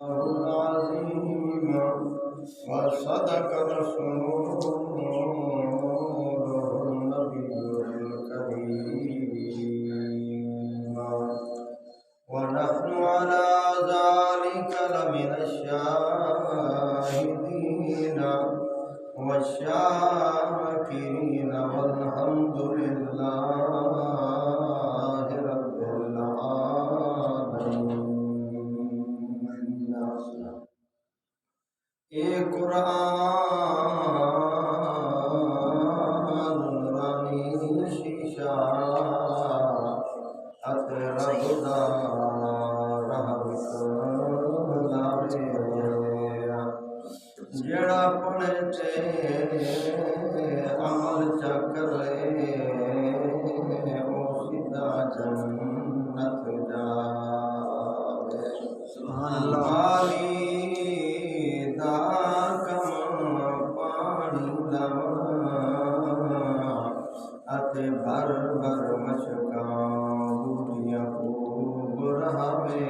العظيم وصدق رسوله النبي الكريم ونحن على ذلك لمن الشاهدين والشاكرين والحمد لله رب العالمين. اے قرآن نورانی شیشہ رب دا جڑا پڑھے تے عمل چکر او سیدھا جنت جاوے. سبحان اللہ. دا کم پانی لواں اتے بھر بھر مشکاں بوٹیاں خوب رہاوے.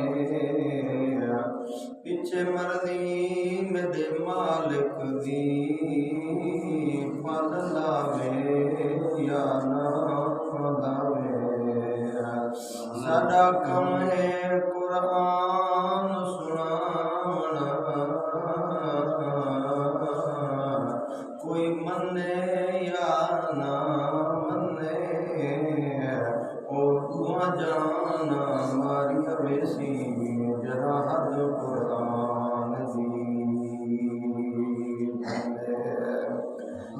پیچھے مرضی میرے مالک دی پل لاوے یا نہ لاوے. ساڈا کم ہے قرآن سناونا، کوئی منے یا نہ منے او دعا جانا ماری ویسی جرا حد قرآن دی.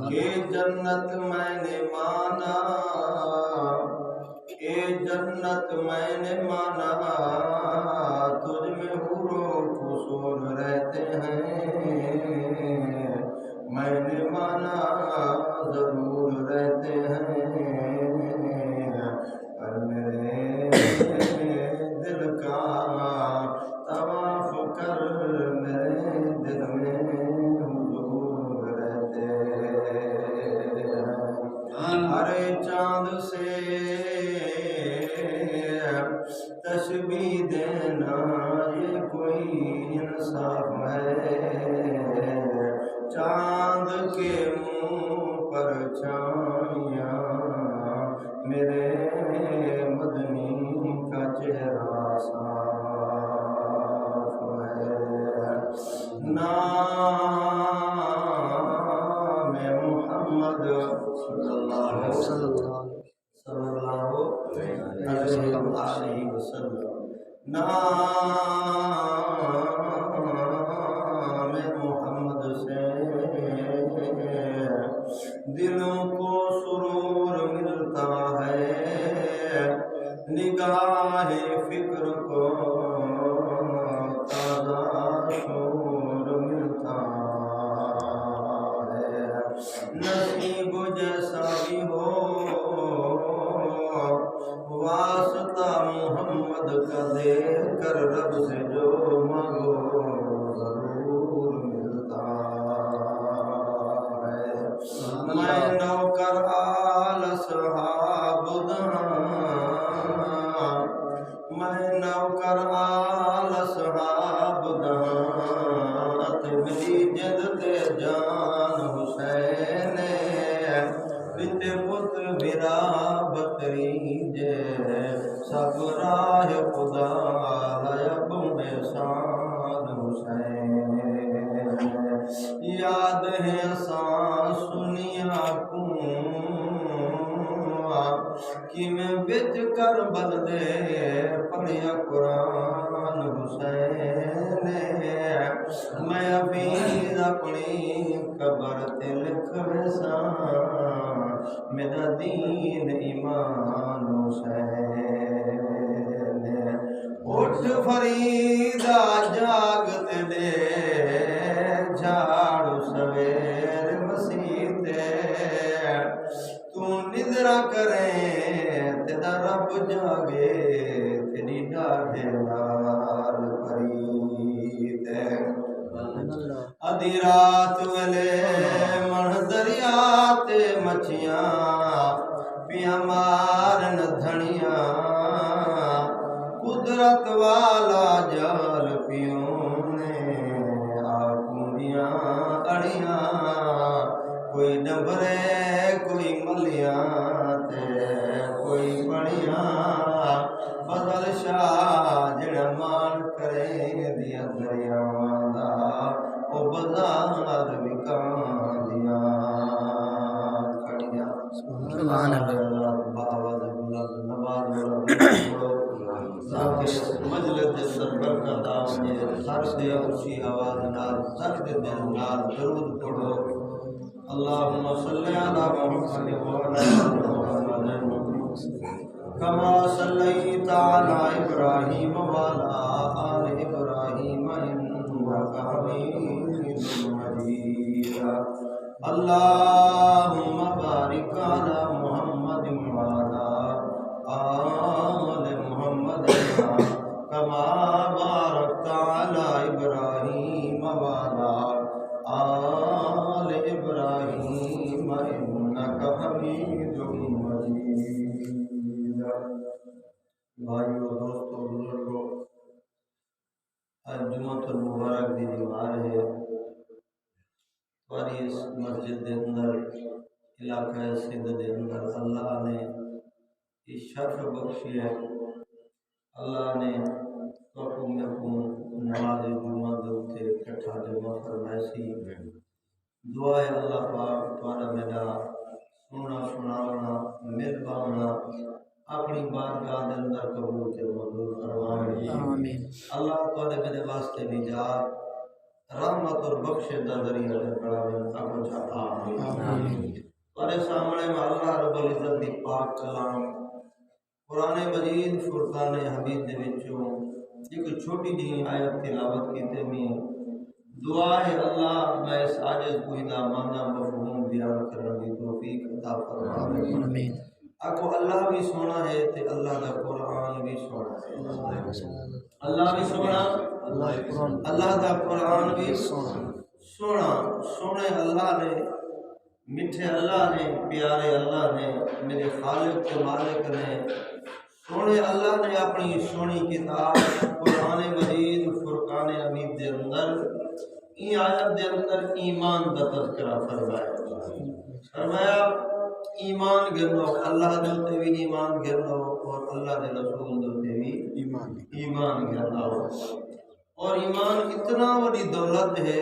کہ جنت میں نے مانا، اے جنت میں نے مانا، تجھ میں حور و قصور رہتے ہیں. میں نے مانا ضرور رہتے ہیں، پر میرے دل کا طواف کر میرے دل میں حضور رہتے ہیں. ہر چاند سے تشبیہ دینا یہ کوئی انصاف ہے. چاند کے منہ پر چھائیاں میرے مدنی کا چہرہ صاف ہے. نام محمد صلی اللہ علیہ وسلم. نام محمد سے دلوں کو سرور ملتا ہے، نگاہ فکر کو تازہ شور ملتا ہے. نصیب جیسا بھی ہو واسطہ محمد کا دے کر رب سے جو مانگو ضرور ملتا ہے. میں نوکر آل صحاب دہاں، میں نوکر آل صحاب دہاں، میری جد تے جان حسین پتے پت برا بکری جے سب راہ خدا لیا بمبے شان حسین. یاد ہے سان سنیا کوں کہ میں بچ کر بدلے پڑھیا قرآن حسین. میں ابھی اپنی قبر تے لکھ ویساں میرا دین ایمان حسین. اٹھ فریدا جاگت دے جھاڑو سویر مسیح تے، تو نظرہ کرے تیرا رب جاگے تیری ڈاڑھے نال پرید. ادھی رات ویلے من دریا تے مچھیاں پیاں مارن دھنیاں، قدرت والا جال پیوں سونے آکوندیاں اڑیاں کوئی ڈبرے کوئی ملیاں تے کوئی بڑیاں فضل شاہ جڑا مان کرے دیا دریاواں دا او بازار وکاں دیاں کھڑیاں سبحان اللہ باواد بلند نواز مجلس دے اندر برکت آوے ہر دے اونچی آواز نال ہر دے دل نال درود پڑھو اللهم صل على محمد وعلى آل محمد كما صليت على إبراهيم وعلى آل إبراهيم إنك حميد مجيد اللهم بارك على محمد وعلى آل محمد كما باركت على إبراهيم وعلى آل إبراهيم إنك حميد مجيد بھائیو دوستو بزرگو آج جمعۃ المبارک دی دیوار ہے اور اس مسجد دے اندر علاقہ سندھ دے اندر اللہ نے یہ شرف بخشی ہے اللہ نے حکم نماز جمعہ دے اوتے اکٹھا جمع فرمائی سی دعا ہے اللہ پاک تہاڈا میرا سونا سناونا مل پاونا اپنی بارگاہ دے اندر قبول تے منظور فرمائے آمین اللہ تہاڈے میرے واسطے نجات رحمت اور بخشش دا ذریعہ بناوے اپنا چاہتا آمین تہاڈے سامنے میں اللہ رب العزت دی پاک کلام قرآن مجید فرقان حمید دے وچوں ایک چھوٹی جی آیت تلاوت کیتے میں دعا ہے اللہ میں اس عاجز کوئی دا معنی مفہوم بیان کرنے دی توفیق عطا فرمائے آمین آکو اللہ بھی سونا ہے تے اللہ دا قرآن بھی سونا ہے اللہ بھی سونا اللہ دا قرآن بھی سونا سونے اللہ نے میٹھے اللہ نے پیارے اللہ نے میرے خالق کے مالک نے سونے اللہ نے اپنی سونی کتاب قرآن مجید فرقان حمید دے اندر این آیت دے اندر ایمان دا تذکرہ فرمایا ایمان گرنو اللہ دلتے بھی ایمان گرنو اور اللہ دے رسول دلتے بھی ایمان گرنو اور ایمان اتنا بڑی دولت ہے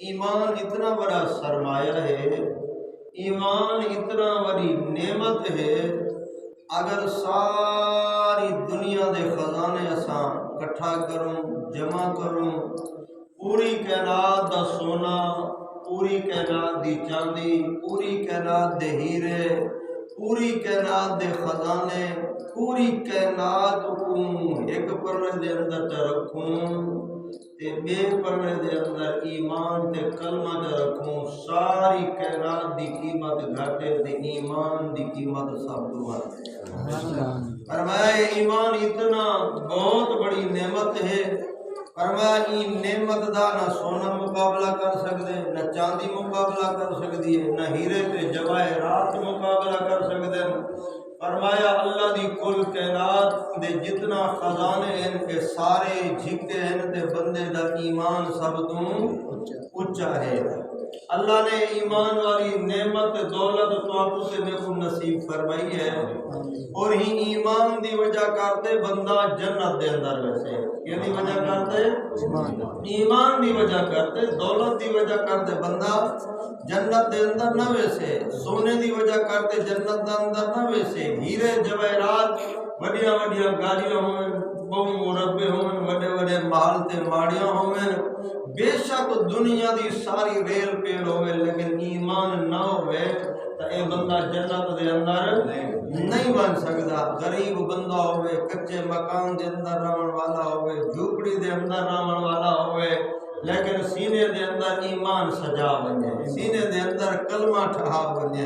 ایمان اتنا بڑا سرمایہ ہے ایمان اتنا بڑی نعمت ہے اگر ساری دنیا دے خزانے اساں کٹھا کروں جمع کروں پوری کائنات دا سونا پوری کائنات دی چاندی پوری کائنات دے ہیرے پوری کائنات دے خزانے پوری کائنات کو ایک پرنے دے اندر چا رکھوں تے بے پرنے دے اندر ایمان تے کلمہ چا رکھوں ساری کائنات دی قیمت گھاٹے تے ایمان دی قیمت سب دوار فرمایا ایمان اتنا بہت بڑی نعمت ہے فرمایا این نعمت دا نہ سونا مقابلہ کر سکتے نہ چاندی مقابلہ کر سکتی ہے نہ ہیرے تے جواہرات مقابلہ کر سکتے فرمایا اللہ دی کل کائنات دے جتنا خزانے ہیں کہ سارے جھکتے ہیں تے بندے دا ایمان سب تو اونچا ہے اللہ نے ایمان والی نعمت دولت تو آپ سے میں کو نصیب فرمائی ہے اور ہی ایمان دی وجہ کرتے بندہ جنت دے اندر ویسے یہ دی وجہ کرتے ایمان دی وجہ کرتے دولت دی وجہ کرتے بندہ جنت دے اندر نہ ویسے سونے دی وجہ کرتے جنت دے اندر نہ ویسے ہیرے جواہرات وڈیاں وڈیاں گاڑیاں ہوئیں بہو مربے ہوئیں وڈے وڈے محل تے ماڑیاں ہوئیں بے شک دنیا دی ساری ریل پیڑ ہوئے لیکن ایمان نہ ہوئے تو اے بندہ جنت دے اندر نہیں بن سکتا غریب بندہ ہوئے کچے مکان دے اندر رہن والا ہوئے جھوپڑی دے اندر رہن والا ہوئے لیکن سینے دے اندر ایمان سجا بنے سینے دے اندر کلمہ ٹھہا بنے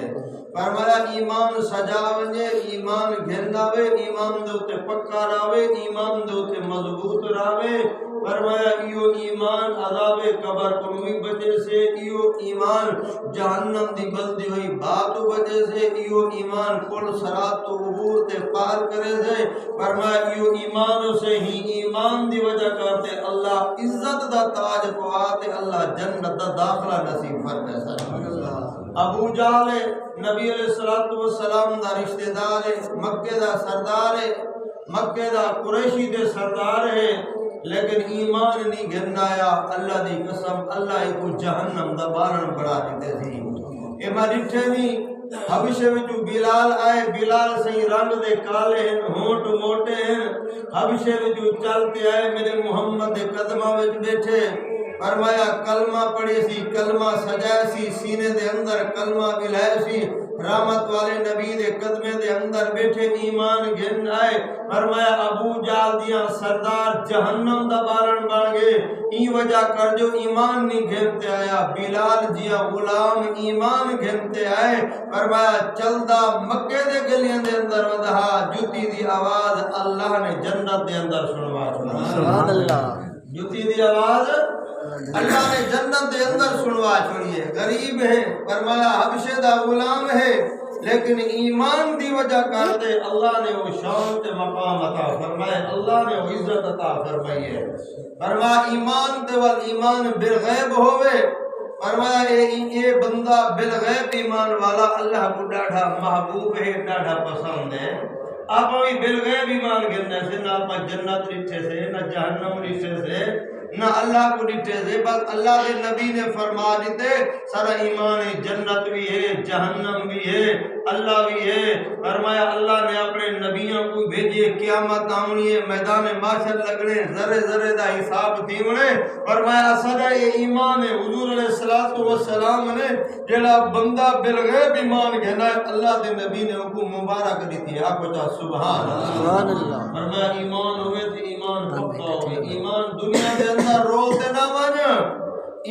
فرمایا ایمان سجا بنے ایمان گھناوے ایمان دے تے پکا راوے ایمان دے تے مضبوط راوے فرمایا ایو ایمان عذاب قبر کو وجہ سے، ایو ایمان جہنم دی بلدی ہوئی بات وجہ سے، ایو ایمان پل صراط تو عبور تے پار کرے سے، فرمایا ایو ایمان سے ہی ایمان دی وجہ کرتے اللہ عزت دا تاج پواتے، اللہ جنت دا داخلہ نصیب فرمائے سا۔ ابو جہل نبی علیہ السلام دا رشتہ دار ہے، مکے دا سردار ہے، مکے دا قریشی دے سردار ہے، لیکن ایمان نہیں گھنایا۔ اللہ دی قسم اللہ کو جہنم دا بارن بڑا دیتے تھی۔ اے میں ڈٹھے نہیں حبشے وچوں بلال آئے، بلال صحیح رنگ دے کالے ہیں، ہونٹ موٹے ہیں، حبشے وچوں چلتے آئے میرے محمد دے قدمہ وچ بیٹھے، فرمایا کلمہ پڑھی سی، کلمہ سجائے سی، سینے دے اندر کلمہ ملائے سی، رحمت والے نبی دے قدمے دے اندر بیٹھے ایمان گھن آئے، فرمایا ابو جہل دیاں سردار جہنم دا بارن بن گئے، ای وجہ کر جو ایمان نہیں گھنتے آیا، بلال جیا غلام ایمان گھنتے آئے، فرمایا چلدا مکے دے گلیاں دے اندر ودہا، جوتی دی آواز اللہ نے جنت دے اندر سنوا سبحان اللہ، جوتی دی آواز اللہ نے جنت دے اندر سنوا چھوڑی ہے۔ غریب ہے، فرمایا حبشے دا غلام ہے، لیکن ایمان دی وجہ کرتے اللہ نے وہ شان تے مقام عطا فرمائے، اللہ نے وہ عزت عطا فرمائی ہے۔ فرمایا ایمان تے والایمان بالغیب ہوئے، فرمایا اے بندہ بالغیب ایمان والا اللہ کو ڈاڑھا محبوب ہے، ڈاڑھا پسند ہے۔ آپ بھی بالغیب ایمان گرنے سے، نہ آپ جنت رٹھے سے، نہ جہنم رٹھے سے، نہ اللہ کو ڈٹے سے، بس اللہ کے نبی نے فرما دیتے سارا ایمان ہے، جنت بھی ہے، جہنم بھی ہے، اللہ بھی ہے۔ فرمایا اللہ نے اپنے نبیوں کو بھیجے، قیامت آمنی ہے، میدان معاشر لگنے، ذرے ذرے دا حساب تھیونے، فرمایا سارا یہ ایمان ہے۔ حضور علیہ السلام نے جڑا بندہ بالغیب ایمان گھنا ہے، اللہ کے نبی نے حکم مبارک دی تھی، آپ بتا سبحان اللہ۔ فرمایا ایمان ہوئے تو ایمان پکا ہوئے، ایمان دنیا دے اندر رولتے نہ ون،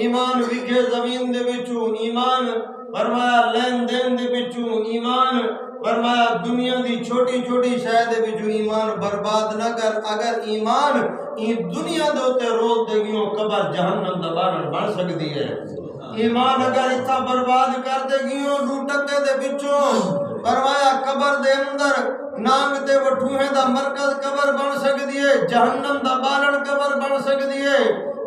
ایمان وکھے زمین دے بچوں، ایمان فرمایا لین دین دے بچوں، ایمان فرمایا دنیا دی چھوٹی چھوٹی شے دے بچوں ایمان برباد نہ کر۔ اگر ایمان دنیا دے تے رول دے گیوں قبر جہنم دا بارن بن سکتی ہے۔ ایمان اگر اتنا برباد کر دے گیوں دو ٹکے دے بچوں، فرمایا قبر دے اندر نانگ تے وٹھوہے دا مرکز قبر بن سکتی ہے، جہنم دا بارن قبر بن سکتی ہے۔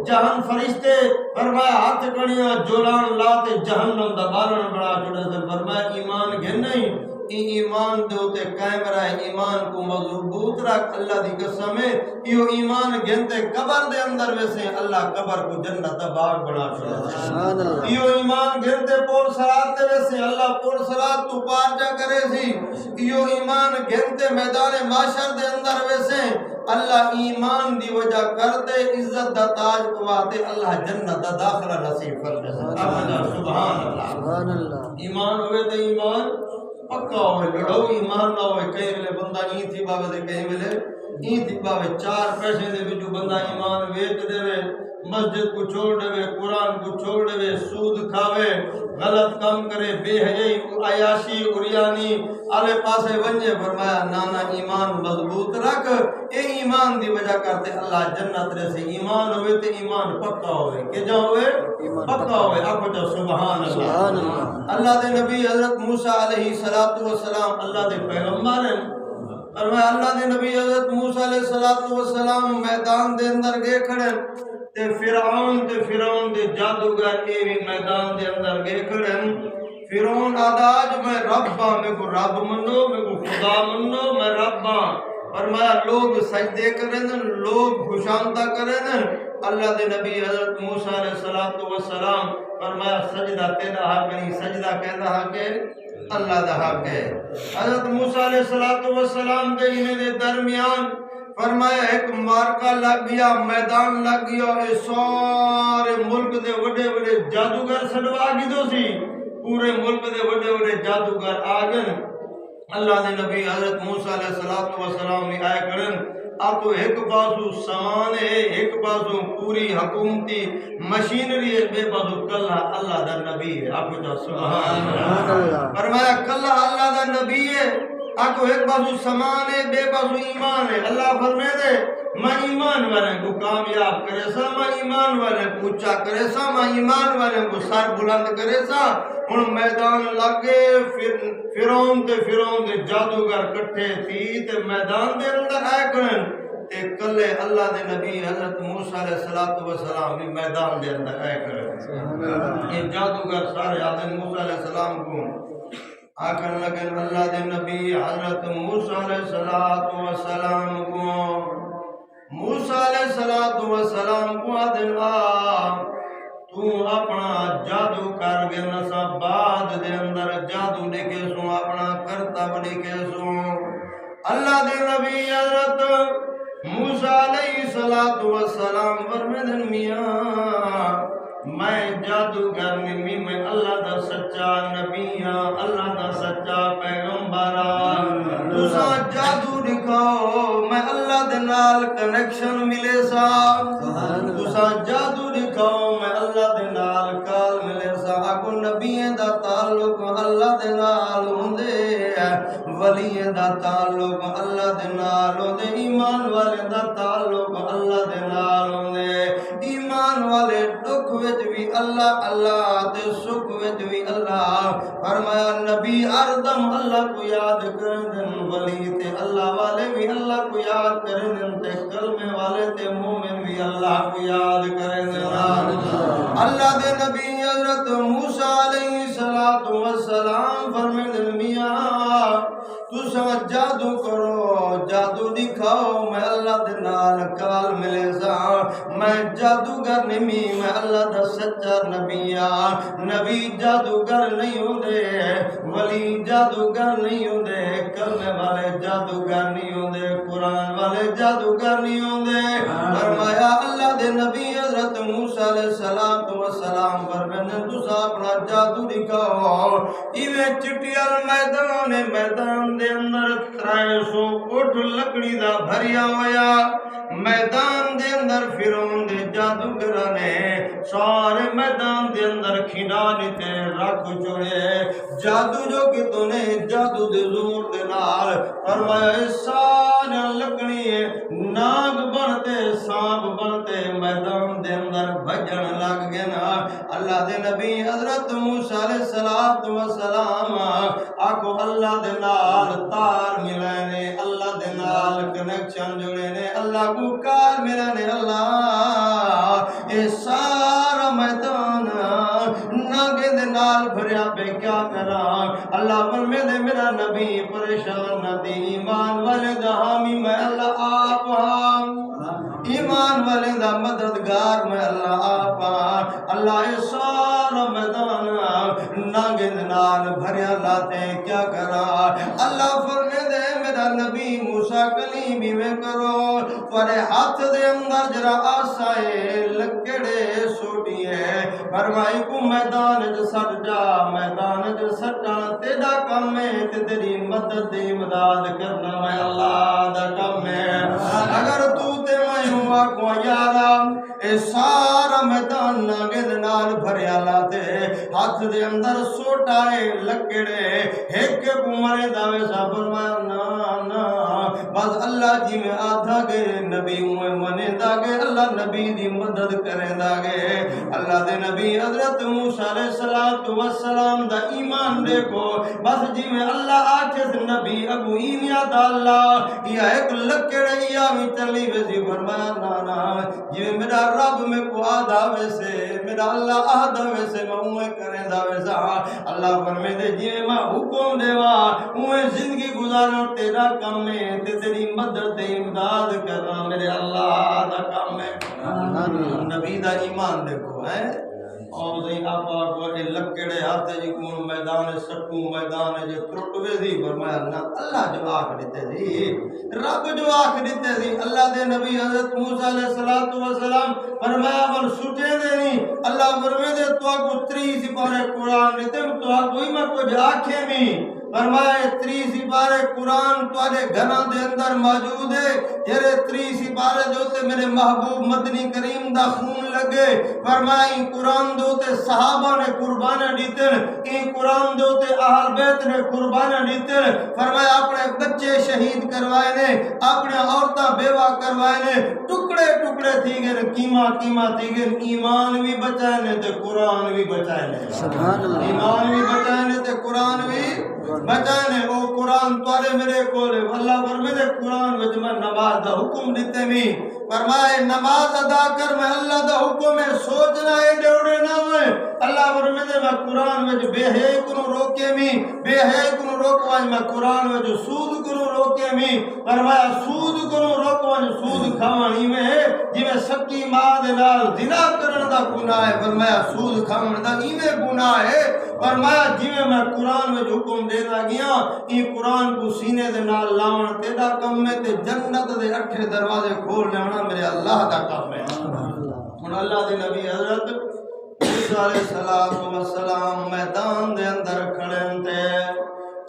جہان فرشتے فرمایا ہاتھ کڑیاں جولان لاتے جہنم دا بارن بڑا چھوڑے سے، فرمایا ایمان گھن نہیں، ایمان دے ہوتے قائم رہے، ایمان کو مضبوط رکھ۔ اللہ دی قسم ہے یہ ایمان گھنتے قبر دے اندر ویسے اللہ قبر کو جنت دا باغ بنا چھوڑے، یہ ایمان گھنتے پور سرات ویسے اللہ پور سرات تو پار جا کرے سی، یہ ایمان گھنتے میدان معاشر دے اندر ویسے اللہ ایمان دی وجہ کرتے عزت دا تاج پواتے، اللہ جنت دا داخلہ نصیب فرمائے سبحان اللہ۔ ایمان ہوئے تو ایمان پکا ہوئے، لڑو ایمان نہ ہوئے، کہیں ملے بندہ این تھی باوے دے، کہیں ملے این تھی باوے، چار پیسے دے بچو بندہ ایمان ویچ دے وے، مسجد کو چھوڑ دے وے، قرآن کو چھوڑ دے وے، سود کھاوے، غلط کام کرے، بے حیائی عیاشی اریانی آلے پاسے ونجے، فرمایا نانا ایمان مضبوط رکھ، اے ایمان دی وجہ کرتے اللہ جنت رہے۔ ایمان ہوئے تے ایمان پکا ہوئے، کہ جا ہوئے پکا ہوئے، آپ جو سبحان اللہ۔ اللہ دے نبی حضرت موسیٰ علیہ السلام اللہ دے پیغمبر ہیں، فرمایا اللہ دے نبی حضرت موسیٰ علیہ السلام میدان دے اندر گئے کھڑے، تے فرعون دے جادوگر اے بھی میدان دے اندر گئے کھڑے، فرعون آداج میں رب ہاں، میں کو رب منو، میں کو خدا منو، میں رب ہاں۔ فرمایا لوگ سجدے کریں، لوگ خوشامدہ کریں، اللہ دے نبی حضرت موسیٰ علیہ السلام فرمایا سجدہ تیرا حق نہیں، سجدہ کہتا حق ہے اللہ دا حق ہے۔ حضرت موسیٰ علیہ السلام دے انہیں دے درمیان فرمایا ایک مارکا لگ گیا، میدان لگ گیا، اے سارے ملک دے وڈے وڈے جادوگر سڑوا گی دو سی، پورے ملک دے وڈے وڈے جادوگر آگن۔ اللہ دے نبی حضرت موسیٰ علیہ السلام نے آئے کرن، آتو ایک بازو سامان ہے، ایک بازو پوری حکومتی مشینری ہے، بے بازو کلہ اللہ دا نبی ہے، آپ کو سبحان اللہ۔ فرمایا کلہ اللہ دا نبی ہے، آکو ایک بازو سامان ہے، بے بازو ایمان ہے۔ اللہ فرمائے دے میں ایمان والے کو کامیاب کرے سا، میں ایمان والے کو اونچا کرے سا، میں ایمان والے کو سر بلند کرے سا۔ ہن میدان لگے فرعون دے جادوگر کٹھے تھی تے میدان دے اندر آئے کرن تے کلے اللہ دے نبی حضرت موسیٰ علیہ السلام بھی میدان دے اندر آئے کرن۔ یہ جادوگر سارے آدھے موسیٰ علیہ السلام کو آکر لگن اللہ دے نبی حضرت موسیٰ علیہ السلام کو موسیٰ علیہ السلام کو آدھن تو اپنا جادو کر گے نسا بعد دے اندر جادو لکھے سو اپنا کرتب لکھے سو۔ اللہ دے نبی حضرت موسیٰ علیہ السلام فرمائے میاں میں جادوگر نہیں، میں اللہ دا سچا نبی ہاں، اللہ دا سچا پیغمبر ہاں۔ تساں جادو دکھاؤ میں اللہ دے نال کنیکشن ملے سا، تساں جادو دکھاؤ میں اللہ دے نال کال ملے سا۔ آگو نبییں دا تعلق اللہ دے نال ہوندے، ولییں دا تعلق اللہ دے نال ہوندے، ایمان والے دا تعلق اللہ دے نال ہوندے۔ ایمان والے دکھ وچ بھی اللہ اللہ تے سکھ وچ بھی اللہ۔ فرمایا نبی اردم اللہ کو یاد کردن، ولی تے اللہ والے بھی اللہ کو یاد کردن، تے کلمے والے تے مومن بھی اللہ کو یاد کردن۔ اللہ دے نبی حضرت موسیٰ علیہ السلام فرمائے میاں تساں جادو کرو، جادو دکھاؤ میں اللہ دے نال کال ملے سا۔ میں جادوگر نہیں، میں اللہ دا سچا نبی ہاں۔ نبی جادوگر نہیں ہوندے، ولی جادوگر نہیں ہوندے، کلمے والے جادوگر نہیں ہوندے، قرآن والے جادوگر نہیں ہوندے۔ فرمایا اللہ دے نبی حضرت موسیٰ علیہ السلام فرمایا تساں اپنا جادو دکھاؤ۔ ایویں چٹیال میدان دے اندر 300 اٹھ لکڑی دا بھریا ہویا، میدان دے اندر فرعون دے جادوگراں نے سارے میدان دے اندر کھڈا لیتے رکھ چھوڑے۔ جادو جو کہ تو نے جادو دے زور دے نال فرمایا سارے لکڑی ناگ بنتے سانپ بنتے میدان دے اندر بھجن لگ گئے نا۔ اللہ دے نبی حضرت موسیٰ علیہ السلام آکو اللہ دے نال تار ملے نے، اللہ دے نال کنیکشن جڑے نے، اللہ کو کار ملے نے۔ اللہ اے سارا میدان ناگے دے نال بھریا پہ کیا کرا۔ اللہ فرمے دے میرا نبی پریشان نہ دی، ایمان والے دا حامی میں اللہ آپ ہاں، ایمان والے دا مددگار میں اللہ آپ ہاں۔ اللہ اے سارا میدان ناگے دے نال بھریا لاتے کیا کرا۔ اللہ فرمے دے میرا نبی موسیٰ کلیمی میں کرو تھوڑے ہاتھ دے اندر جرا آسائے لکڑے سوٹی ہے، فرمائی کو میدان جو سٹ جا، میدان جو سٹا تیرا کم ہے، تیری مدد دی امداد کرنا میں اللہ دا کم ہے۔ اگر تو تے میں ہوا کو یارا اے سارا میدان ناگے دے نال بھریا لاتے ہاتھ دے اندر سوٹائے لکڑے ایک کو مرے داوے سا فرمایا نا بس اللہ جی میں آدھا گے نبی میں منے دا گے، اللہ نبی دی مدد کرے دا گے۔ اللہ دے نبی حضرت موسیٰ علیہ السلام دا ایمان دیکھو، بس جی میں اللہ آچھے سے نبی ابو اینیا دا اللہ یا ایک لکڑے یا میں چلی ویسی فرمایا نا جی میں میرا رب میں کو آدھا ویسے میرا اللہ آدھا ویسے میں اوہ کریں دا ویسا۔ اللہ فرمے دے جی میں حکم دے اوہ زندگی گزارا تیرا کم میں، تیری مدد امداد کرنا میرے اللہ دا کم ہے۔ نبی دا ایمان دیکھو ہے اور دیں آپا کو اے لکڑے ہاتھ جی کون میدان سٹو میدان جی ترٹوے دی فرمایا نا اللہ جو آکھ دیتے دی، رب جو آکھ دیتے دی۔ اللہ دے نبی حضرت موسیٰ علیہ السلام فرمایا من سٹے دے نہیں، اللہ فرمے دے تو آکو 30 سپارے قرآن دیتے تو آکو ہی میں کچھ آکھے نہیں، فرمایا 30 سپارے قرآن تواڈے گھراں دے اندر موجود ہے جڑے 30 سپارے دے اوتے میرے محبوب مدنی کریم دا خون لگے فرمایا قرآن دے اوتے صحابہ نے قربانیاں دتن قرآن دے اوتے اہل بیت نے قربانیاں دتن فرمایا اپنے بچے شہید کروائے نے اپنے عورتاں بیوہ کروائے نے ٹکڑے ٹکڑے تھی گئے کیما تھی گئے ایمان بھی بچائے نے تے قرآن بھی بچائے نے سبحان اللہ ایمان بھی بچائے نے تے قرآن بھی بچائے نے او قرآن توارے میرے کولے اللہ فرمائے قرآن وچ میں نماز دا حکم دیتے می فرمائے نماز ادا کر میں اللہ دا حکم ہے سوچنا ہے ڈوڑے نہ ہوئے اللہ فرمائے میں قرآن وچ بے حیائی کو روکے می بے حیائی کو روکواں میں قرآن وچ سود کو روکے می فرمایا سود کو روکواں سود کھاوانی میں ہے جویں سکی ماں دے نال زنا کرن دا گناہ ہے فرمایا سود کھاون دا ایویں گناہ ہے فرمایا جویں میں قرآن وچ حکم دینا گیا قرآن کو سینے دے نال لاون تیرا کم ہے تے جنت دے 8 دروازے کھول لینا میرے اللہ دا کام ہے ہن اللہ دے نبی حضرت موسیٰ علیہ السلام میدان دے اندر کھڑے تے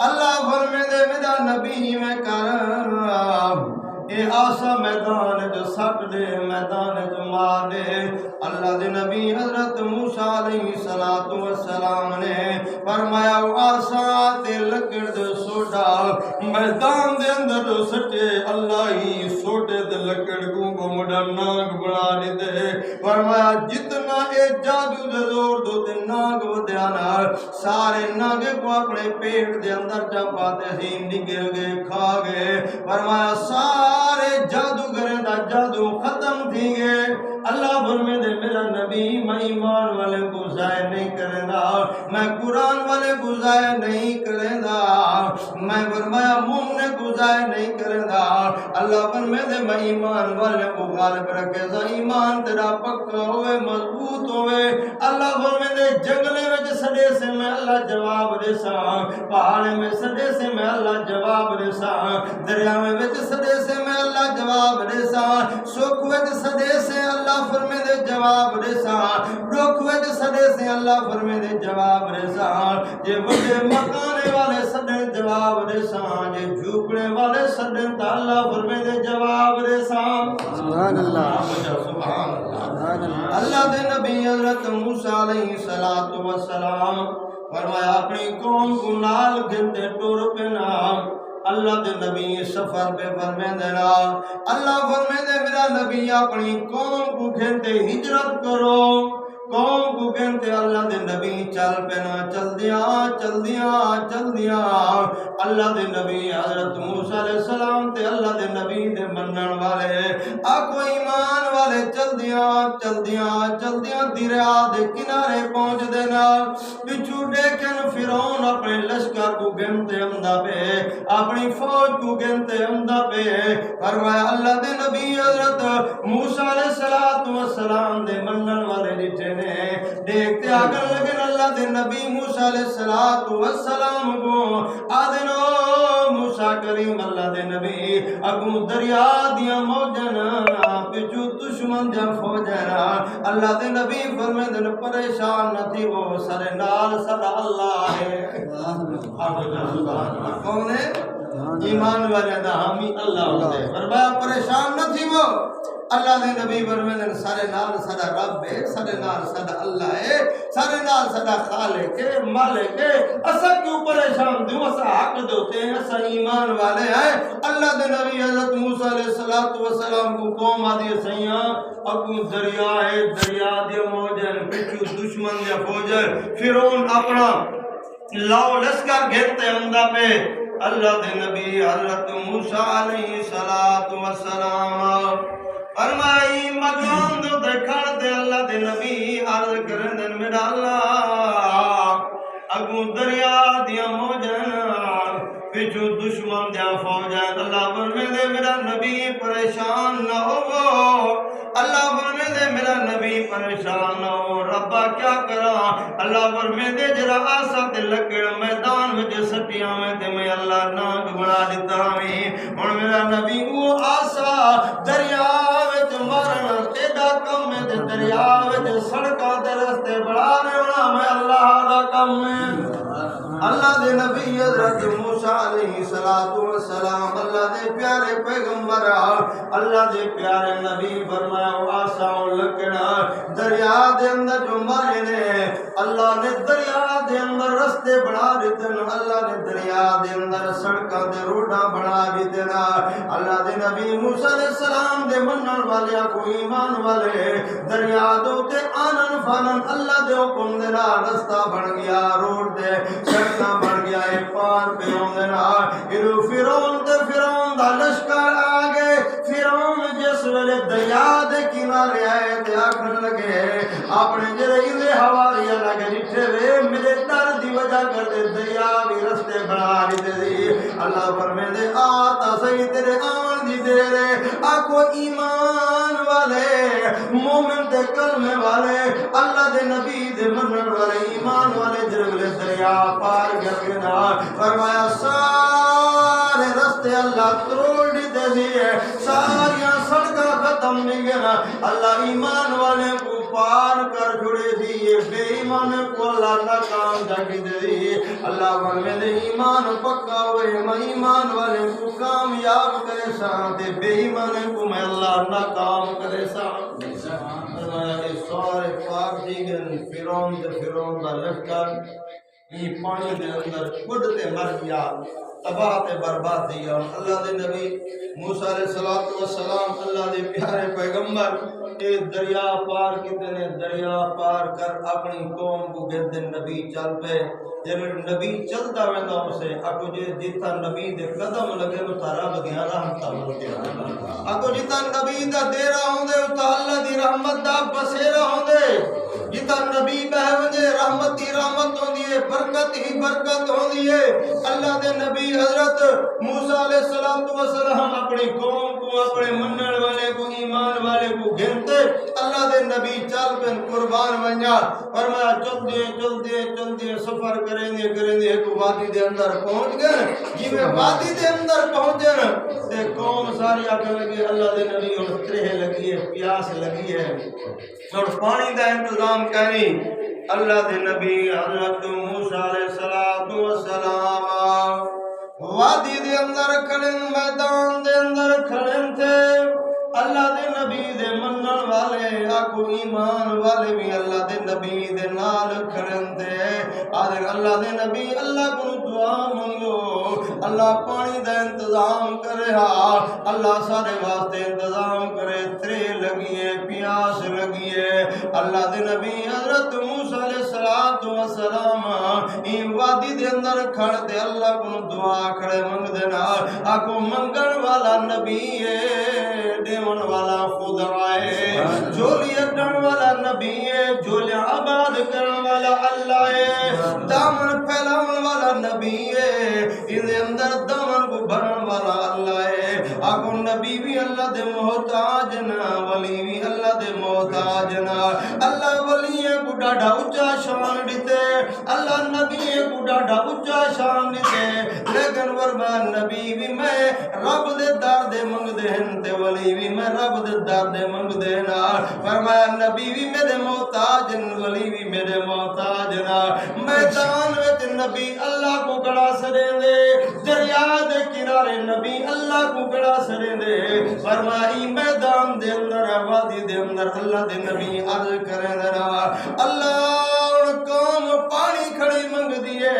اللہ فرمے دے میرا نبی میں کر اے آسا میدان جو سٹ دے میدان جو مار دے اللہ دے نبی حضرت موسیٰ علیہ السلام نے فرمایا آسا تے لکڑ دے سوٹا میدان دے اندر جو سٹے اللہ ہی سوٹے دے لکڑ کو مڈا ناگ بنا دے فرمایا جتنا اے جادو دے زور دو تے ناگ ودیانا سارے ناگ کو اپنے پیٹ دے اندر چپاتے سی نگل گئے کھا گئے فرمایا سارے جادوگریں دا جادو ختم تھی گئے اللہ فرمے دے میرا نبی میں ایمان والے کو ضائع نہیں کریں دا میں قرآن والے کو ضائع نہیں کریں دا میں فرمایا مومن کو ضائع نہیں کریں دا اللہ فرمے دے میں ایمان والے کو غالب رکھے دا ایمان تیرا پکا ہوئے مضبوط ہوئے اللہ فرمے دے جنگلے وچ سڑے سے میں اللہ جواب دے سا پہاڑے میں سڑے سے میں اللہ جواب دے سا دریا میں وچ سڑے سے میں اللہ جواب دے سا سکھ وچ سڑے سے اللہ فرمے دے جواب دے سا ڈوک وچ سڑے سے اللہ فرمے دے جواب دے سا جے بڑے مکانے والے سڑے جواب دے سا جے جھوپڑے والے سڑے تا اللہ فرمے دے جواب دے سا سبحان اللہ سبحان اللہ اللہ دے نبی حضرت موسیٰ علیہ السلام فرمایا اپنی قوم کو نال گھنتے ٹور پہ نام اللہ دے نبی سفر پہ فرمے دینا اللہ فرمے دے میرا نبی اپنی قوم کو گھنتے ہجرت کرو قوم کو کہتے اللہ دے نبی چل پینا چل دیا اللہ دے نبی حضرت موسیٰ علیہ السلام تے اللہ دے نبی دے منن والے آکو ایمان والے چل دیا دریا دے کنارے پہنچ دینا پچھو دیکھن فرعون اپنے لشکر کو گنتے امدہ پہ اپنی فوج کو گنتے امدہ پہ فرمایا اللہ دے نبی حضرت موسیٰ علیہ السلام دے منن والے ڈٹھے دیکھتے آگر لگن اللہ دے نبی موسیٰ علیہ السلام کو آدنو موسیٰ کریم اللہ دے نبی اگو دریا دیا موجن پچھو دشمن جا فوجن اللہ دے نبی فرمے دن پریشان نہ تھی وہ سر نال صدا اللہ ہے کون ہے ایمان والے دا ہمی اللہ ہوتے فرمایا پریشان نہ تھی وہ اللہ دے نبی فرمائے سارے نال سدا رب ہے سارے نال سدا اللہ ہے سارے نال سدا خالق ہے مالک ہے اسا کیوں پریشان دیو اسا حق دوتے ہیں اسا ایمان والے ہیں اللہ دے نبی حضرت موسیٰ علیہ السلام کو قوم آدھی سیاں اگو دریا ہے دریا دے موجن پچھو دشمن دے فوجن فرعون اپنا لاؤ لشکر گھرتے اندہ پہ اللہ دے نبی حضرت موسیٰ علیہ السلام فرمائی مقام دو دکھڑ دے اللہ دے نبی عرض کرن دن میرا اللہ اگو دریا دیا موجن پچھو دشمن دیا فوجن اللہ فرمے دے میرا نبی پریشان نہ ہو اللہ فرمے دے میرا نبی پریشان نہ ہو ربا کیا کرا اللہ فرمے دے جرا آسا تے لکڑ میدان وچ سٹیاں میں تے میں اللہ ناگ بنا دیتا ہوں اور میرا نبی وہ آسا دریا وچ مارنا تیدا کم میں تے دریا وچ سڑکاں تے رستے بڑھا رہنا میں اللہ دا کم میں اللہ دے نبی حضرت موسیٰ علیہ السلام اللہ دے پیارے پیغمبر اللہ دے پیارے نبی فرمایا آساؤں لکڑا دریا دے اندر جو مارے نے اللہ نے دریا دے اندر رستے بڑھا دیتے نا اللہ نے دریا دے اندر سڑکاں دے روڈاں بڑھا دیتے نا اللہ دے نبی موسیٰ علیہ السلام دے منن والے کو ایمان والے دریا دو تے آنن فانن اللہ دے حکم دے نا رستہ بن گیا روڈ دے سڑکاں بن گیا اے پار پہ ہوندے نا ادھر فرعون تے فرعون دا لشکر آگے فرعون جس ویلے دریا دے کنارے آئے تے آکھن لگے اپنے جڑے ایندے حواریہ لگے جٹھے وے میرے ڈر دی وجہ کر دے دریا بھی رستے بنا دیتے دی اللہ فرمے دے آتا صحیح تیرے آن دی دے رے آکو ایمان والے مومن دے کلمے والے اللہ دے نبی دے منن والے ایمان والے جرگلے دریا پار گئے نا فرمایا سارے رستے اللہ توڑ دیتے دیئے ساریاں سڑکاں ختم نہیں گیا اللہ ایمان والے کو پار کر چھڑے دیئے بے ایمان کو اللہ ناکام جاگی دے دیئے اللہ فرمے دے ایمان پکا ہوئے میں ایمان والے کو کامیاب کرے سان دے بے ایمان کو میں اللہ ناکام کرے سان فرمایا کہ سارے پاک دیگن فرعون دا لشکر یہ پانی دے اندر خود تے مر گیا تباہ تے برباد دیا اللہ دے نبی موسیٰ علیہ السلام اللہ دے پیارے پیغمبر اے دریا پار کتنے دریا پار کر اپنی قوم کو گردن نبی چل پہ جب نبی چلتا ویندہ اسے اکو جیتا نبی دے قدم لگے تو رب دیا رحمتہ مل گیا اکو جیتا نبی دا دیرہ ہوں دے تو اللہ دی رحمت دا بسیرہ ہوں دے جیتا نبی بہوجے رحمت ہی رحمت ہوں دیئے برکت ہی برکت ہوں دیئے اللہ دے نبی حضرت موسیٰ علیہ السلام اپنی قوم کو اپنے منن والے کو ایمان والے کو گھنتے اللہ دے نبی چل پن قربان بنیا فرمایا چل دیے سفر کریں دے تو وادی دے اندر پہنچ گئے جی میں وادی دے اندر پہنچے تے قوم ساری آکے لگی اللہ دے نبی اور ترہ لگی ہے پیاس لگی ہے اور پانی دا انتظام کرنی اللہ دے نبی حضرت موسیٰ علیہ السلام وادی دے اندر کھڑن میدان دے اندر کھڑن تھے اللہ دے نبی دے منن والے آکو ایمان والے بھی اللہ دے نبی دے نال کھڑن تھے آدھر اللہ دے نبی اللہ کو دعا منگو اللہ پانی دا انتظام کرے اللہ سارے واسطے انتظام کرے ترے لگیے پیاس لگیے اللہ دے نبی حضرت موسیٰ علیہ السلام این وادی دے اندر کھڑ دے اللہ کو دعا کھڑے منگ دینا آکو منگن والا نبی ہے دیون والا خود آئے جولی اڈن والا نبی ہے جولی آباد کرن والا اللہ ہے دامن پھیلاون والا نبی ہے ان اندر دامن کو بھرن والا اللہ ہے آکو نبی بھی اللہ دے محتاج نا ولی بھی اللہ دے محتاج نا اللہ ولی ہے کو ڈاڑا اچھا شان دیتے اللہ نبی ہے کو ڈاڑا اچھا شان دیتے لیکن ورمان نبی بھی میں رب دے دار دے منگ دے ہنتے ولی بھی میں رب دے دار دے منگ دے نا فرمایا نبی بھی میرے محتاج ولی بھی میرے محتاج نا میدان وچ نبی اللہ کو کڑا سرے دے دریا دے کنارے نبی اللہ کو کڑا سرے دے فرمائی میدان دے اندر وادی دے اندر اللہ دے نبی عرض کرے دینا اللہ قوم پانی کھڑی منگ دیئے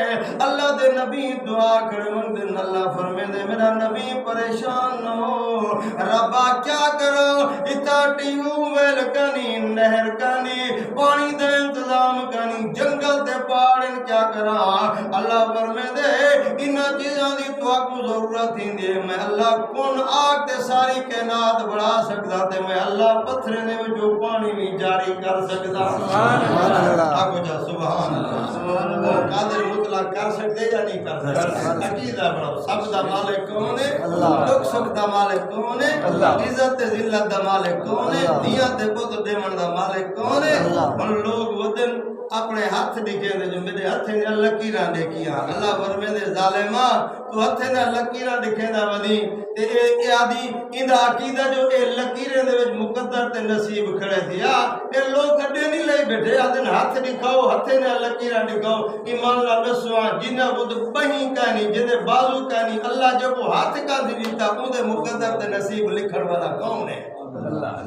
اللہ دے نبی دعا کھڑی منگ دے اللہ فرمے دے میرا نبی پریشان نہ ہو ربا کیا کرو اتا ٹیو ویل کنی نہر کنی پانی دے انتظام کنی جنگل دے پاڑن کیا کرا اللہ فرمے دے انہ چیزاں دی تو کو ضرورت ہی دے میں اللہ کون آگ تے ساری کائنات بڑھا سکتا تے میں اللہ پتھرے نے جو پانی بھی جاری کر سکتا آگو جا سبحان اللہ قادر مطلق کر سکتے یا نہیں کر سکتے عقیدہ بڑھو سب دا مالک کون ہے لوگ سب دا مالک کون ہے عزت ذلت دا مالک کون ہے دیت پتر دیمن دا مالک کون ہے ان لوگ ودن اپنے ہاتھ دکھے دے جو میرے ہاتھ نے لکیراں دیکھیا اللہ فرمے دے ظالماں تو ہاتھ نے لکیراں دکھے دا ودی تے اے آدی ایندا عقیدہ جو اے لکیرے دے وچ مقدر تے نصیب کھڑے تھیا اے لوگ کڈے نہیں لے بیٹھے آدھن ہاتھ دکھاؤ ہتھے نے لکیرہ دکھاؤ ایمان لا دسواں جنہ کو تو بہی کہنی جدے بازو کہنی اللہ جب وہ ہاتھ کا دیتا ان دے مقدر تے نصیب لکھن والا کون ہے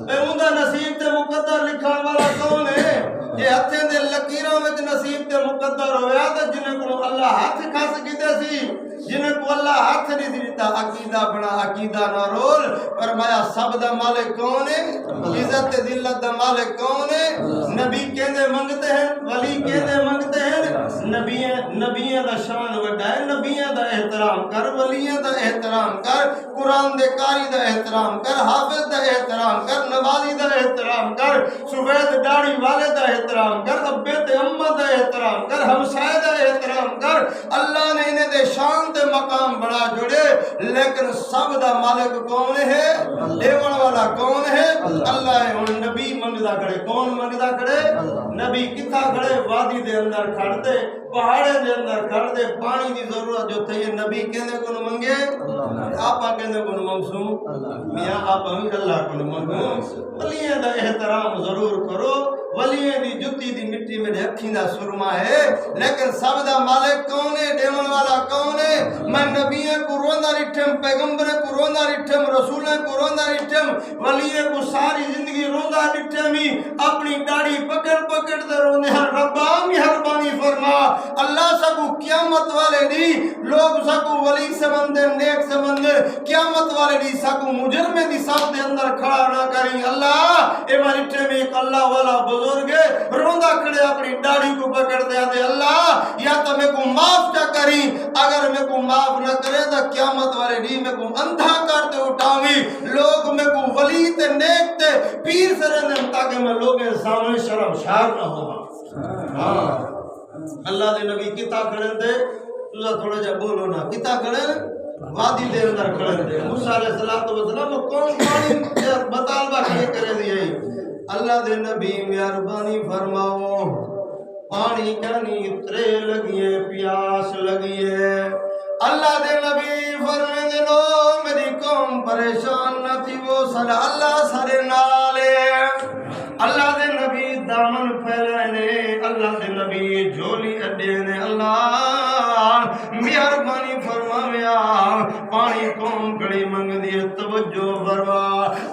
اے ان دا نصیب تے مقدر لکھن والا کون ہے یہ ہتھے دے لکیروں وچ نصیب تے مقدر ہویا تے جنہیں کو اللہ ہاتھ کھاس کیتے سی جنہیں کو اللہ ہاتھ نہیں دیتا عقیدہ بنا عقیدہ نہ رول فرمایا سب دا مالک کون ہے عزت ذلت دا مالک کون ہے نبی کہندے منگتے ہیں ولی کہندے منگتے ہیں نبیوں دا شان وڈا ہے نبیوں دا احترام کر ولیوں دا احترام کر قرآن دے قاری دا احترام کر حافظ دا احترام کر نمازی دا احترام کر سفید داڑھی والے دا احترام کر ابے تے اماں دا احترام کر ہمسائے دا احترام کر اللہ نے انہیں دے شان تے مقام بڑا جڑے لیکن سب دا مالک کون ہے دیون والا کون ہے اللہ ہے ان نبی منگدا کھڑے کون منگدا کھڑے نبی کتھا کھڑے وادی دے اندر کھڑ دے پہاڑے دے اندر کھڑ دے پانی دی ضرورت جو تھے یہ نبی کہنے کو منگے آپا کہنے کو منگسوں میاں آپا بھی اللہ کو منگوں ولیوں دا احترام ضرور کرو ولیوں دی جتی دی مٹی میں اکھیں دا سرما ہے لیکن سب دا مالک کون ہے دیون والا کون ہے میں نبیوں کو روندا رٹھم پیغمبر کو روندا رٹھم رسولوں کو روندا رٹھم ولیوں کو ساری زندگی روندا رٹھم ہی اپنی داڑھی پکڑ پکڑ تے روندے ہیں ربا مہربانی فرما اللہ سکو قیامت والے دی لوگ سکو ولی سمندے نیک سمندے قیامت والے دی سکو مجرمے دی صف دے اندر کھڑا نہ کریں اللہ اے مالٹے میں ایک اللہ والا بزرگ روندا کھڑے اپنی داڑھی کو پکڑ دے آدھے اللہ یا تو میں کو معاف کیا کریں اگر میں کو معاف نہ کرے تو قیامت والے دی میں کو اندھا کرتے اٹھاوی لوگ میں کو ولی تے نیک تے پیر سرندے تاکہ میں لوگیں سامنے شرمشار نہ ہوں اللہ دے نبی کتا کھڑے دے تُسا تھوڑا جا بولو نا کتا کھڑے وادی دے اندر کھڑے دے موسیٰ علیہ السلام کون پانی مطالبہ کھڑے کرے دیئے اللہ دے نبی مہربانی فرماؤ پانی کہنی اترے لگیے پیاس لگیے اللہ دے نبی فرمائے دے لو میری قوم پریشان نہ تھی وہ سر اللہ سر نالے اللہ دے نبی دامن پھیلائے اللہ دے نبی جھولی اڈے نے اللہ مہربانی فرمایا پانی قوم کڑی منگ دیے توجہ فرما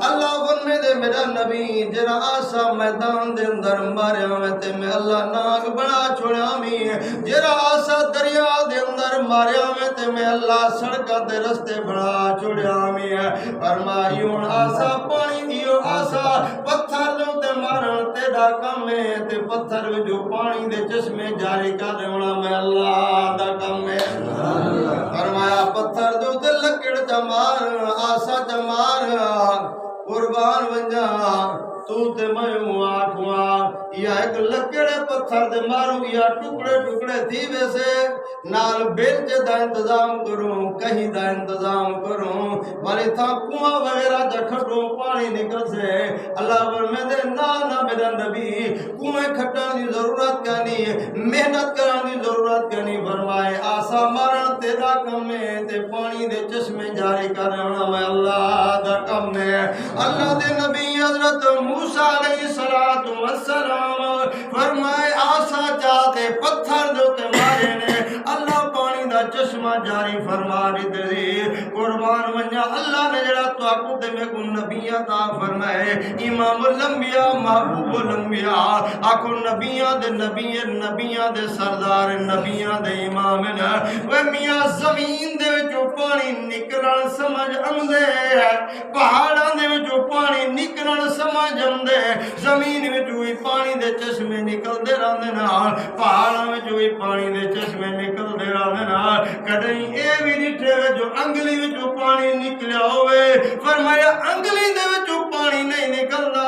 اللہ فرمے دے میرا نبی جرا آسا میدان دے اندر ماریا میں تے میں اللہ ناگ بڑا چھوڑیا میں جرا آسا دریا دے اندر ماریا میں تے میں اللہ سڑکا دے رستے بڑا چھوڑیا میں فرمائیون آسا پانی دیو آسا پتھر دو تے مارن تیرا کم ہے تے پتھر جو پانی دے چشمے جاری کر دیونا میں اللہ دا کم ہے فرمایا پتھر دو تے لکڑ جمار آسا جمار قربان بنجا تو تے میں آکھواں یا ایک لکڑے پتھر دے ماروں یا ٹکڑے ٹکڑے تھی ویسے نال بیلچ دا انتظام کروں کہیں دا انتظام کروں والی تھا کنواں وغیرہ دا کھٹوں پانی نکل سے اللہ فرمائے دے نا میرا نبی کنویں کھٹان دی ضرورت کرنی محنت کران دی ضرورت کرنی فرمائے آسا مارن تیرا کم ہے تے پانی دے چشمے جاری کرنا میں اللہ دا کم ہے اللہ دے نبی حضرت موسیٰ علیہ السلام فرمائے آسا جاتے پتھر دوتے مارے نے اللہ پانی دا چشمہ جاری فرما دی قربان منجا اللہ نے جڑا تو آکو دے میں کو نبی عطا فرمائے امام الانبیاء محبوب الانبیاء آکو نبیاں دے سردار نبیاں دے امام نے وہ میاں زمین دے جو پانی نکلن سمجھ اندے پہاڑاں دے جو پانی نکلن سمجھ اندے زمین میں جو پانی دے چشمے نکل دے رہنے نا پہاڑاں میں جو پانی دے چشمے نکل دے رہنے نا کدیں اے بھی ڈٹھے جو انگلی میں جو پانی نکلیا ہوئے فرمایا انگلی دے جو پانی نہیں نکلدا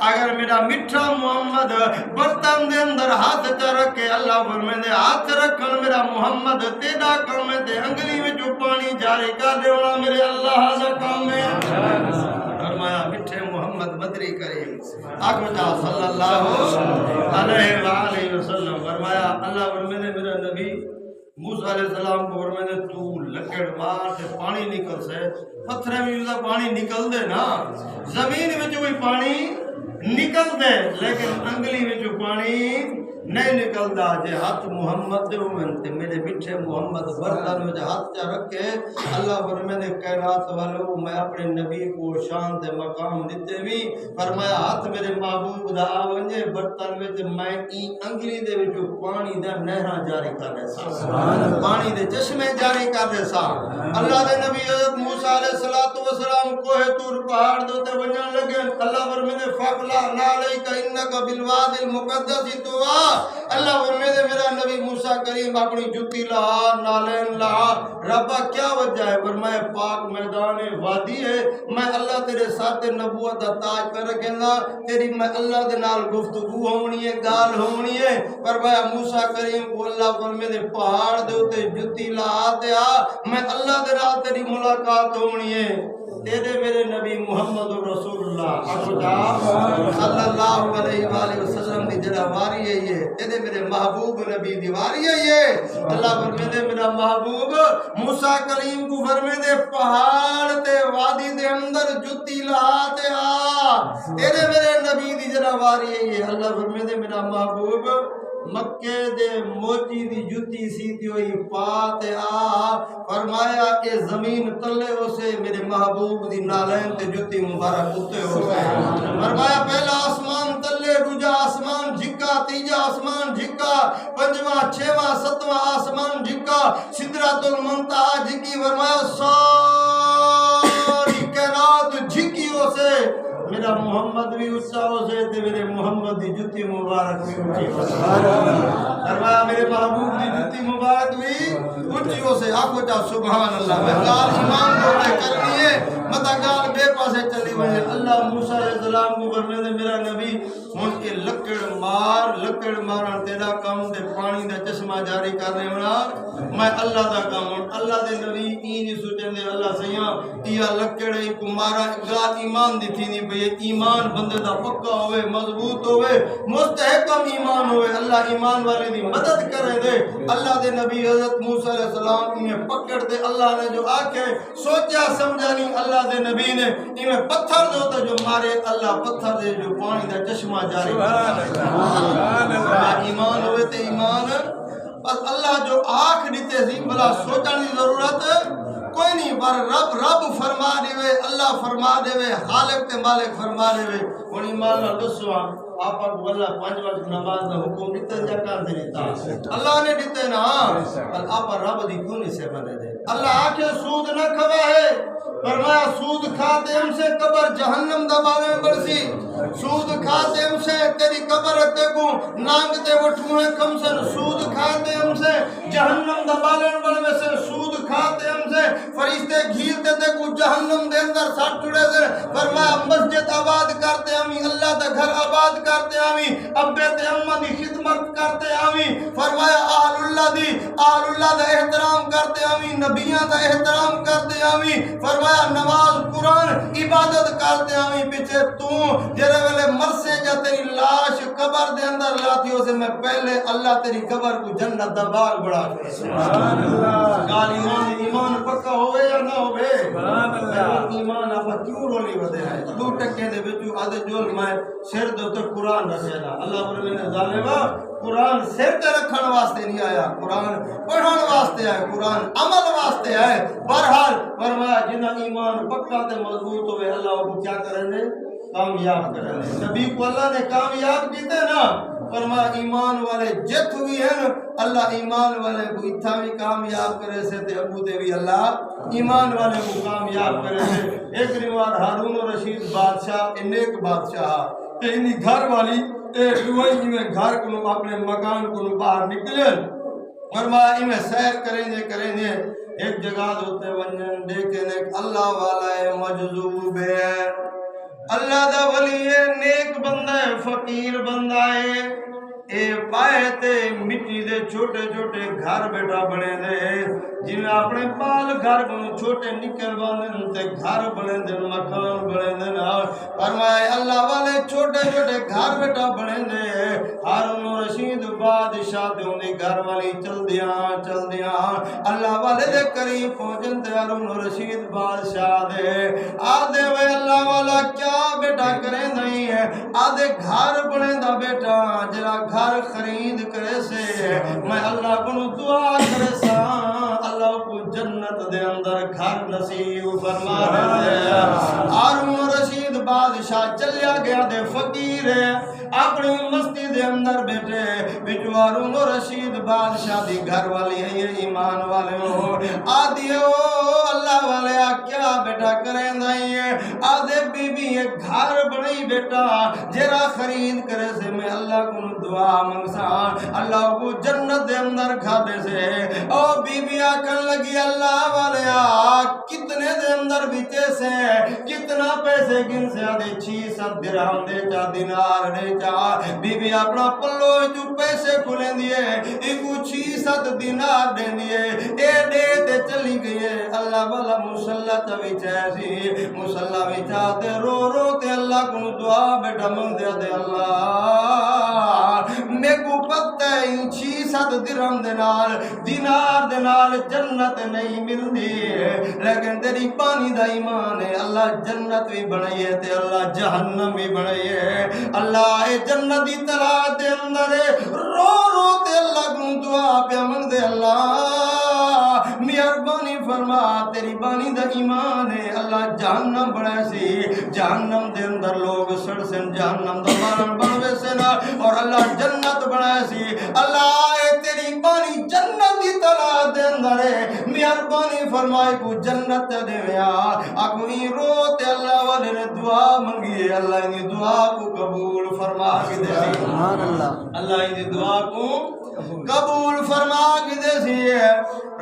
اگر میرا میٹھا محمد برتن دے اندر ہاتھ چ رکھے اللہ فرمائے دے ہاتھ رکھن میرا محمد تیرا کام ہے تے انگلی میں جو پانی جاری کر دیونا میرے اللہ دا کام ہے فرمایا میٹھے محمد بدری کریم آقا جا صلی اللہ علیہ وآلہ وسلم فرمایا اللہ فرمائے میرا نبی موسیٰ علیہ السلام کو فرمائے تو لکڑ مار سے پانی نکل سے پتھرے میں پانی نکل دے نا زمین میں جو پانی نکل دے لیکن انگلی میں جو پانی نہیں نکلدا جے ہاتھ محمد دے ہوئن تے میرے میٹھے محمد برتن میں ہاتھ چا رکھے اللہ فرمائے کائنات والو میں اپنے نبی کو شان تے مقام دیتے بھی فرمایا ہاتھ میرے محبوب دا آونجے برتن میں تے میں ای انگلی دے وچوں پانی دا نہراں جاری کر دے سا پانی دے چشمے جاری کر دے سا اللہ دے نبی حضرت موسیٰ علیہ السلام کوہ طور پہاڑ دوتے ونجان لگے اللہ فرمائے فَقْلَا نَعْلَيْكَ إِنَّكَ بِالْوَادِ الْمُقَدَّسِ طُوَىٰ اللہ فرمائے میرا نبی موسیٰ کریم اپنی جتی لہا نالین لہا ربا کیا وجہ ہے فرمائے پاک میدان وادی ہے میں اللہ تیرے ساتھ نبوت دا تاج پر رکھیں گا تیری میں اللہ دے نال گفتگو ہونی ہے گال ہونی ہے فرمایا موسیٰ کریم کو اللہ فرمائے پہاڑ دے ہوتے جتی لہا دے میں اللہ دے نال تیری ملاقات ہونی ہے تیرے میرے نبی محمد رسول اللہ صلی اللہ علیہ وآلہ وسلم دی جڑا واری ہے یہ تیرے میرے محبوب نبی دی واری ہے یہ اللہ فرمائے میرا محبوب موسیٰ کریم کو فرمائے پہاڑ تے وادی دے اندر جتی لہا تے تیرے میرے نبی دی جڑا واری ہے یہ اللہ فرمائے میرا محبوب مکے دے موچی دی جتی سیدھی ہوئی پات فرمایا کہ زمین تلے ہو سے میرے محبوب دی نالین تے جتی مبارک ہوتے ہو سے فرمایا پہلا آسمان تلے دوجا آسمان جھکا تیجا آسمان جھکا پنجواں چھواں ستواں آسمان جھکا سدرۃ المنتہا جھکی فرمایا ساری کائنات جھکی ہو سے میرا محمد بھی اچھا ہو سے تے میرے محمد دی جتی مبارک بھی اچھی ہو سے فرمایا میرے محبوب دی جتی مبارک بھی اچھی ہو سے آنکھو چاہ سبحان اللہ میں گال ایمان کو میں کرنی ہے مطا گال بے پاسے چلی ہوئے اللہ موسیٰ علیہ السلام کو فرمائے میرا نبی ان کے لکڑ مارن تیرا کام دے پانی دا چشمہ جاری کرنے ہونا میں اللہ دا کام اللہ دے نبی اینی سوچیں دے اللہ سیاں یا لکڑ کو مارا گال ایمان دی تھی نہیں بھئی ایمان بندے دا پکا ہوئے مضبوط ہوئے مستحکم ایمان ہوئے اللہ ایمان والے دی مدد کرے دے اللہ دے نبی حضرت موسیٰ علیہ السلام انہیں پکڑ دے اللہ نے جو آکے سوچیا سمجھا نہیں اللہ دے نبی نے انہیں پتھر دوتا جو مارے اللہ پتھر دے جو پانی دا چشمہ جاری ایمان ہوئے تے ایمان بس اللہ جو آنکھ دیتے سی بلا سوچنے کی ضرورت کوئی نہیں پر رب فرما دے وے اللہ فرما دے وے خالق تے مالک فرما دے وے ان ایمان نہ دسوا آپ کو اللہ 5 وقت نماز دا حکم دیتا جا کر دیتا اللہ نے دیتے نا پر آپ رب دی کیوں نہیں سے بنے دے اللہ آکھے سود نہ کھوا ہے فرمایا سود کھاتے ہم سے قبر جہنم دباوے برسی سود کھاتے ہم سے تیری قبر تے کو نانگتے وٹھویں کم سے سود کھاتے ہم سے جہنم دباوے برسی سے سود کھاتے ہم سے فرشتے گھیرتے تے کو جہنم دے اندر ساتھ چھڑے سے فرمایا مسجد آباد کرتے ہمیں اللہ دا گھر آباد کرتے ہمیں ابے تے امہ دی خدمت کرتے ہمیں فرمایا آل اللہ دا احترام کرتے ہمیں نبیان دا احترام کرتے ہمیں فرمایا نماز قرآن عبادت کرتے ہمیں پیچھے تو جرے ویلے مرسے جا تیری لاش قبر دے اندر لاتی ہو سے میں پہلے اللہ تیری قبر کو جنت دا باغ بڑھا سبحان اللہ کال ایمان پکا ہوئے یا نہ ہوئے ایمان آپ کیوں رولی بدے ہیں 2 ٹکے دے بچو آدھے جول میں سر دو تو قرآن رکھے نا اللہ فرمائے ظالمہ قرآن سر تے رکھن واسطے نہیں آیا قرآن پڑھن واسطے آیا قرآن عمل واسطے آئے بہرحال فرمایا جنہ ایمان پکا تے مضبوط ہوئے اللہ کو کیا کریں دے کامیاب کریں دے نبی کو اللہ نے کامیاب کیتے نا فرمایا ایمان والے جت ہوئی ہیں اللہ ایمان والے کو اتھا بھی کامیاب کرے سے تے ابو دے بھی اللہ ایمان والے کو کامیاب کرے سے ایک روایت ہارون رشید بادشاہ نیک بادشاہ کہ انہی گھر والی روئی میں گھر کو اپنے مکان کو باہر نکلے فرمایا میں سیر کریں دے ایک جگہ ہوتے ونجن دیکھیں اللہ والا ہے مجذوب ہے اللہ دا ولی ہے نیک بندہ ہے فقیر بندہ ہے اے پائے تے مٹی دے چھوٹے چھوٹے گھر بیٹا بنے دے جنہیں اپنے بال گھر بنے چھوٹے نکل باندھے تے گھر بنے دے مکان بنے دے فرمائے اللہ والے چھوٹے چھوٹے گھر بیٹا بنے دے ہارون رشید رشید بادشاہ دے انہیں گھر والی چل دیاں اللہ والے دے قریب پہنچن تے ہارون رشید بادشاہ دے آدھے وے اللہ والا کیا بیٹا کریں نہیں ہے آدھے گھر بنے دا بیٹا جرا گھر خرید کرے سے میں اللہ کو دعا کرے سا اللہ کو جنت دے اندر گھر نصیب فرما دے ہارون رشید بادشاہ چلیا گیا دے فقیر ہے اپنی مسجد دے اندر بیٹھے بچو ہارون رشید بادشاہ دی گھر والی ہے یہ ایمان والے ہو آدھی ہو اللہ والے کیا بیٹا کریں نہیں ہے آدھے بی بی یہ گھر بنی بیٹا جرا خرید کرے سے میں اللہ کو دعا منگسا اللہ کو جنت دے اندر کھاتے سے او بی بی آکن لگی اللہ والے کتنے دے اندر بیچے سے کتنا پیسے گن سے آدھے 600 درہم دے چا دینار دے چا بی بی اپنا پلو جو پیسے کھلیں دیے ایکو 600 دینار دے دیے اے دے تے چلی گئے اللہ والا مسلح چوی چیسی مسلح بھی چاہتے رو رو تے اللہ کو دعا بیٹا منگ دیا دے اللہ میں کو پتہ ہے ان 600 درہم دینار دینار جنت نہیں ملتی لیکن تیری پانی دا ایمان ہے اللہ جنت بھی بنائی ہے تے اللہ جہنم بھی بنائی ہے اللہ اے جنت دی طرح دے اندر رو رو تے اللہ کو دعا پہ منگ دے اللہ مہربانی فرما تیری بانی دا ایمان ہے اللہ جہنم بڑھے سی جہنم دے اندر لوگ سڑ سن جہنم دا بارن بنوے سے نا اور اللہ جنت بڑھے سی اللہ اے تیری بانی جنت دی طرح دے اندر ہے مہربانی فرمائے کو جنت دے ویا آکو ہی روتے اللہ والے نے دعا منگی ہے اللہ انہی دعا کو قبول فرما کی دے سی اللہ انہی دعا کو قبول فرما کی دے سی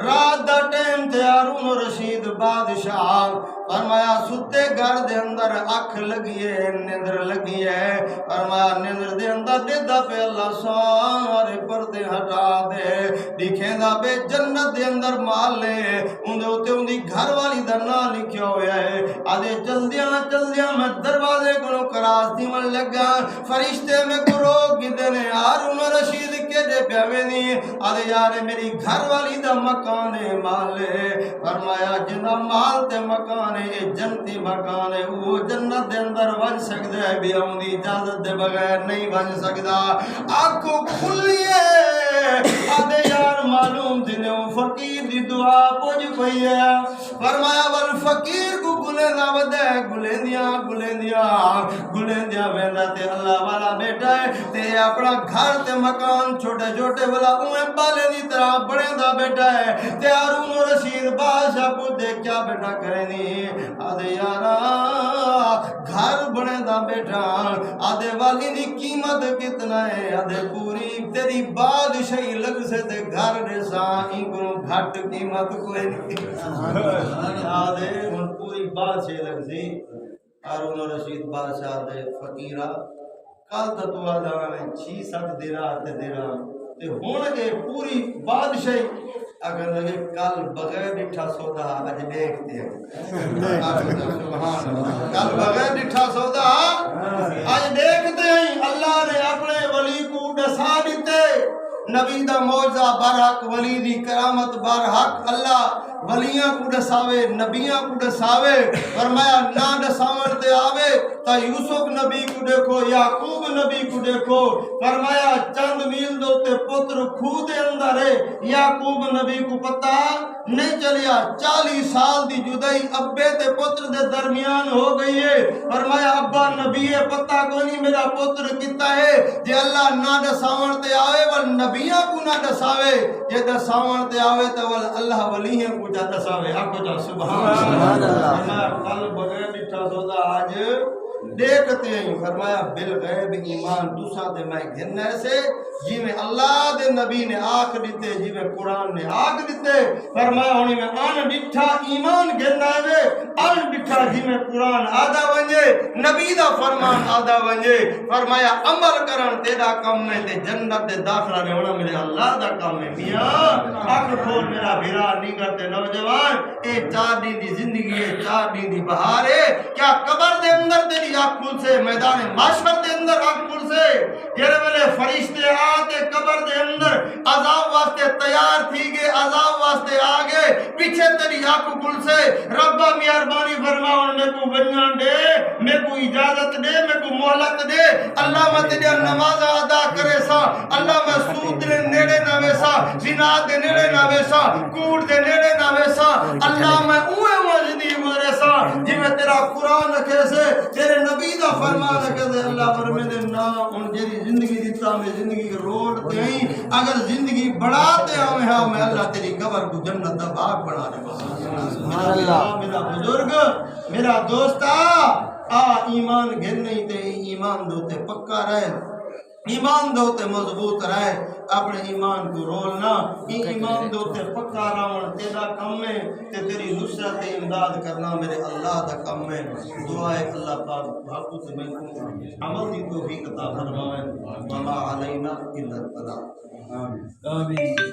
رات دا ٹیم تے ہارون رشید بادشاہ فرمایا ستے گھر دے اندر اکھ لگی ہے نیندر لگی ہے فرمایا نیندر دے اندر دیدہ پہ اللہ سارے پردے ہٹا دے دکھیں دا پہ جنت دے اندر مال لے اندھے ہوتے اندھی گھر والی درنا لکھیا ہویا ہے آدھے جلدیاں میں دروازے کو کراس دی من لگا فرشتے میں کو روک دینے ہارون رشید کے دے پیاوے دی آدھے یارے میری گھر والی دا مکان مال ہے فرمایا جنہ مال تے مکان جنتی مکان ہے وہ جنت دے اندر ون سکتا ہے بھی ہم دی اجازت دے بغیر نہیں ون سکتا آنکھوں کھلیے آدھے یار معلوم دنوں فقیر دی دعا پوچھ پئی ہے فرمایا والفقیر کو گلیں ودے گلیں دیا ویندہ تے اللہ والا بیٹا ہے تے اپنا گھر تے مکان چھوٹے چھوٹے والا اوہیں بالے دی طرح بڑے دا بیٹا ہے تے ہارون رشید بادشاہ کو دیکھ کیا بیٹا کرے نہیں آدھے یارا گھر بڑے دا بیٹا آدھے والی دی قیمت کتنا ہے آدھے پوری تیری بادشاہی لگ سے تے گھر دے سائیں کو گھٹ قیمت کوئی نہیں آدھے ان پوری بادشاہی لگ سی ہارون رشید بادشاہ دے فقیرہ کل تو آدھانے 600 دینار تے ہونے کے پوری بادشاہی اگر لگے کل بغیر ڈٹھا سودا آج دیکھتے ہیں کل بغیر ڈٹھا سودا آج دیکھتے ہیں اللہ نے اپنے ولی کو ڈسا دیتے نبی دا موجزہ برحق ولی دی کرامت برحق اللہ ولیاں کو ڈساوے نبیاں کو ڈساوے فرمایا نہ ڈساون تے آوے تا یوسف نبی کو دیکھو یعقوب نبی کو دیکھو فرمایا چند میل دوتے پتر کھو دے اندر ہے یعقوب نبی کو پتہ نہیں چلیا 40 سال دی جدائی ابے تے پتر دے درمیان ہو گئی ہے فرمایا ابا نبی ہے پتہ کو نہیں میرا پتر کتا ہے جے اللہ نہ ڈساون تے آوے ول نبیاں کو نہ ڈساوے جے ڈساون تے آوے تو ول اللہ ولی ہیں کو جا ڈساوے آپ کو جا سبحان اللہ کل بغیر ڈٹھا سودا آج دیکھتے ہیں فرمایا بالغیب ایمان دوسرا دے میں گھرنے سے جی میں اللہ دے نبی نے آنکھ دیتے جی میں قرآن نے آنکھ دیتے فرمایا ہونی میں آن ڈٹھا ایمان گھرنا ہے آن ڈٹھا جی میں قرآن آدھا ونجے نبی دا فرمان آدھا ونجے فرمایا عمل کرن تیرا کم میں تے جنت دے داخلہ میں ہونا ملے اللہ دا کم میں میاں آنکھ کھول میرا بھیرا نہیں کرتے نوجوان اے 4 دن دی زندگی ہے 4 دن دی بہار ہے کیا قبر دے اندر تیری آنکھ کھل سے میدان معاشر دے اندر آنکھ کھل سے جیرے ملے فرشتے آتے قبر عذاب واسطے تیار تھی گئے، عذاب واسطے آگے پیچھے تیری آنکھوں گل سے ربا مہربانی فرماؤ میں کو بنیان دے، میں کو اجازت دے، میں کو مہلت دے، اللہ میں تیرے نماز ادا کرے سا، اللہ میں سود دے نیڑے نہ ویسا، زنا دے نیڑے نہ ویسا، کوڑ دے نیڑے نہ ویسا، اللہ میں اوے مجدی گزرے سا جی میں تیرا قرآن رکھے سے تیرے نبی دا فرمان رکھے سے اللہ فرمے دے نا ان جیری زندگی دیتا میں زندگی کے روڑ تے ہیں اگر زندگی بڑھاتے ہمیں ہاں میں اللہ تیری قبر کو جنت دا باغ بنا دے میرا بزرگ میرا دوست ایمان گر نہیں تے ایمان دوتے پکا رہے، ایمان دوتے مضبوط رہے، اپنے ایمان کو رولنا، ایمان دوتے پکا رہن تیرا کم ہے، تیری نصرت امداد کرنا میرے اللہ دا کم ہے۔ دعائے اللہ پاک بھاکو سے میں عمل دی توفیق عطا فرمائے، وما علینا الا البلاغ۔ آمین۔